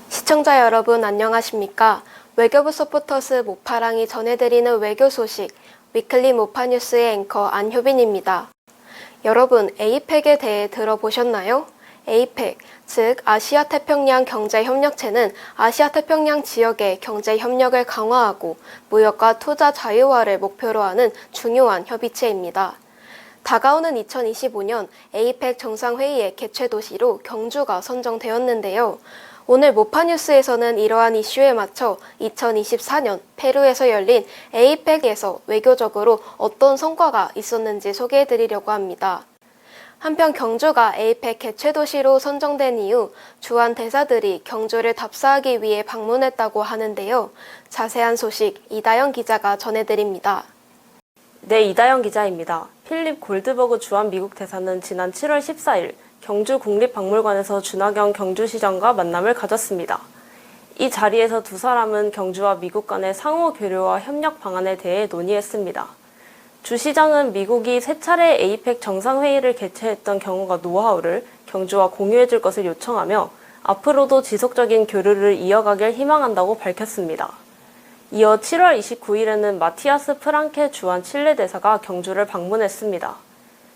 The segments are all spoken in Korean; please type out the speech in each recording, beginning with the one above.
시청자 여러분 안녕하십니까? 외교부 서포터스 모파랑이 전해드리는 외교 소식 위클리 모파뉴스의 앵커 안효빈입니다. 여러분 에이펙에 대해 들어보셨나요? 에이펙, 즉 아시아태평양 경제협력체는 아시아태평양 지역의 경제협력을 강화하고 무역과 투자 자유화를 목표로 하는 중요한 협의체입니다. 다가오는 2025년 에이펙 정상회의의 개최 도시로 경주가 선정되었는데요. 오늘 모파뉴스에서는 이러한 이슈에 맞춰 2024년 페루에서 열린 에이펙에서 외교적으로 어떤 성과가 있었는지 소개해드리려고 합니다. 한편 경주가 에이펙 개최 도시로 선정된 이후 주한 대사들이 경주를 답사하기 위해 방문했다고 하는데요. 자세한 소식 이다영 기자가 전해드립니다. 네, 이다영 기자입니다. 필립 골드버그 주한 미국 대사는 지난 7월 14일 경주 국립박물관에서 준하경 경주시장과 만남을 가졌습니다. 이 자리에서 두 사람은 경주와 미국 간의 상호 교류와 협력 방안에 대해 논의했습니다. 주 시장은 미국이 세 차례 에이펙 정상회의를 개최했던 경험과 노하우를 경주와 공유해줄 것을 요청하며 앞으로도 지속적인 교류를 이어가길 희망한다고 밝혔습니다. 이어 7월 29일에는 마티아스 프랑케 주한 칠레 대사가 경주를 방문했습니다.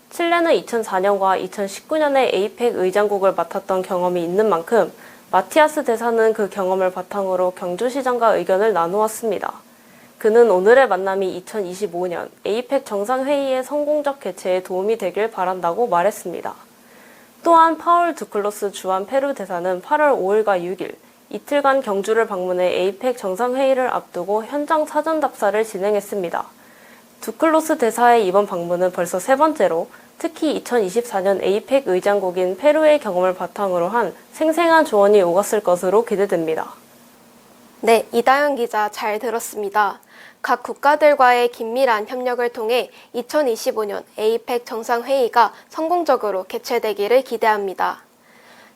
칠레는 2004년과 2019년에 에이펙 의장국을 맡았던 경험이 있는 만큼 마티아스 대사는 그 경험을 바탕으로 경주시장과 의견을 나누었습니다. 그는 오늘의 만남이 2025년 에이펙 정상회의의 성공적 개최에 도움이 되길 바란다고 말했습니다. 또한 파울 두클로스 주한 페루 대사는 8월 5일과 6일 이틀간 경주를 방문해 에이펙 정상회의를 앞두고 현장 사전 답사를 진행했습니다. 두클로스 대사의 이번 방문은 벌써 세 번째로 특히 2024년 에이펙 의장국인 페루의 경험을 바탕으로 한 생생한 조언이 오갔을 것으로 기대됩니다. 네, 이다영 기자 잘 들었습니다. 각 국가들과의 긴밀한 협력을 통해 2025년 에이펙 정상회의가 성공적으로 개최되기를 기대합니다.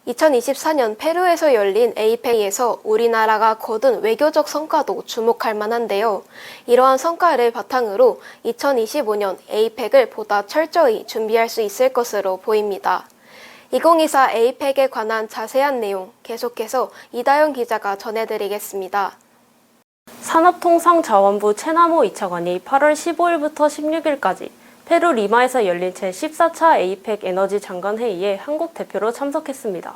2024년 페루에서 열린 에이펙에서 우리나라가 거둔 외교적 성과도 주목할 만한데요. 이러한 성과를 바탕으로 2025년 에이펙을 보다 철저히 준비할 수 있을 것으로 보입니다. 2024 에이펙에 관한 자세한 내용 계속해서 이다영 기자가 전해드리겠습니다. 산업통상자원부 채나모 2차관이 8월 15일부터 16일까지 페루 리마에서 열린 제14차 에이펙 에너지 장관회의에 한국 대표로 참석했습니다.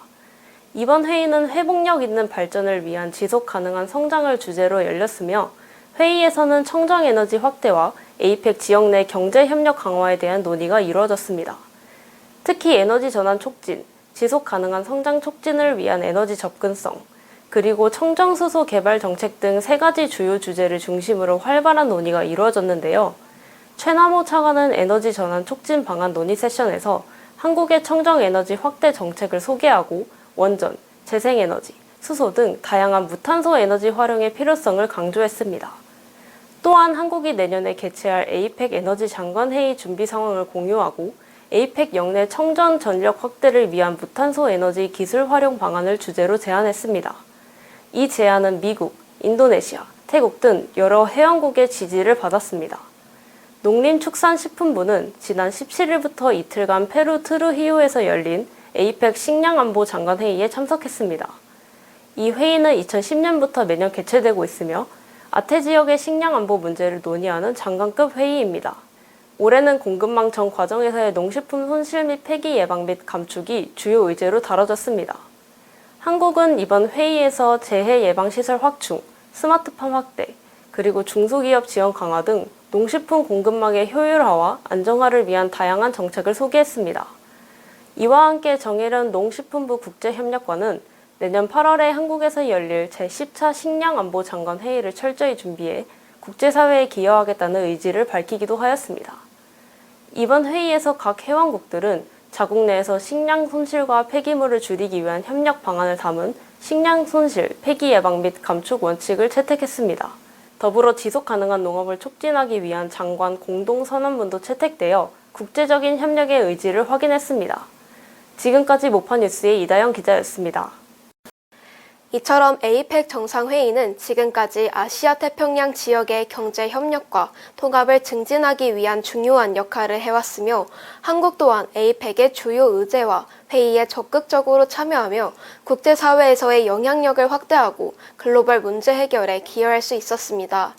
이번 회의는 회복력 있는 발전을 위한 지속 가능한 성장을 주제로 열렸으며 회의에서는 청정에너지 확대와 에이펙 지역 내 경제협력 강화에 대한 논의가 이루어졌습니다. 특히 에너지 전환 촉진, 지속 가능한 성장 촉진을 위한 에너지 접근성, 그리고 청정수소 개발 정책 등 세 가지 주요 주제를 중심으로 활발한 논의가 이루어졌는데요. 최남호 차관은 에너지 전환 촉진 방안 논의 세션에서 한국의 청정에너지 확대 정책을 소개하고 원전, 재생에너지, 수소 등 다양한 무탄소 에너지 활용의 필요성을 강조했습니다. 또한 한국이 내년에 개최할 에이펙 에너지 장관회의 준비 상황을 공유하고 에이펙 역내 청전 전력 확대를 위한 무탄소 에너지 기술 활용 방안을 주제로 제안했습니다. 이 제안은 미국, 인도네시아, 태국 등 여러 회원국의 지지를 받았습니다. 농림축산식품부는 지난 17일부터 이틀간 페루 트루히오에서 열린 에이펙 식량안보 장관회의에 참석했습니다. 이 회의는 2010년부터 매년 개최되고 있으며 아태 지역의 식량안보 문제를 논의하는 장관급 회의입니다. 올해는 공급망 전 과정에서의 농식품 손실 및 폐기 예방 및 감축이 주요 의제로 다뤄졌습니다. 한국은 이번 회의에서 재해 예방시설 확충, 스마트팜 확대, 그리고 중소기업 지원 강화 등 농식품 공급망의 효율화와 안정화를 위한 다양한 정책을 소개했습니다. 이와 함께 정혜련 농식품부 국제협력관은 내년 8월에 한국에서 열릴 제10차 식량안보 장관 회의를 철저히 준비해 국제사회에 기여하겠다는 의지를 밝히기도 하였습니다. 이번 회의에서 각 회원국들은 자국 내에서 식량 손실과 폐기물을 줄이기 위한 협력 방안을 담은 식량 손실, 폐기 예방 및 감축 원칙을 채택했습니다. 더불어 지속 가능한 농업을 촉진하기 위한 장관 공동선언문도 채택되어 국제적인 협력의 의지를 확인했습니다. 지금까지 모파뉴스의 이다영 기자였습니다. 이처럼 에이펙 정상회의는 지금까지 아시아 태평양 지역의 경제 협력과 통합을 증진하기 위한 중요한 역할을 해왔으며 한국 또한 에이펙의 주요 의제와 회의에 적극적으로 참여하며 국제사회에서의 영향력을 확대하고 글로벌 문제 해결에 기여할 수 있었습니다.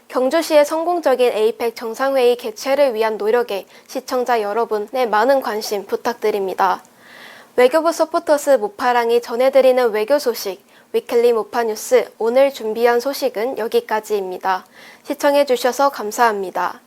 경주시의 성공적인 에이펙 정상회의 개최를 위한 노력에 시청자 여러분의 많은 관심 부탁드립니다. 외교부 서포터스 모파랑이 전해드리는 외교 소식, 위클리 모파뉴스 오늘 준비한 소식은 여기까지입니다. 시청해주셔서 감사합니다.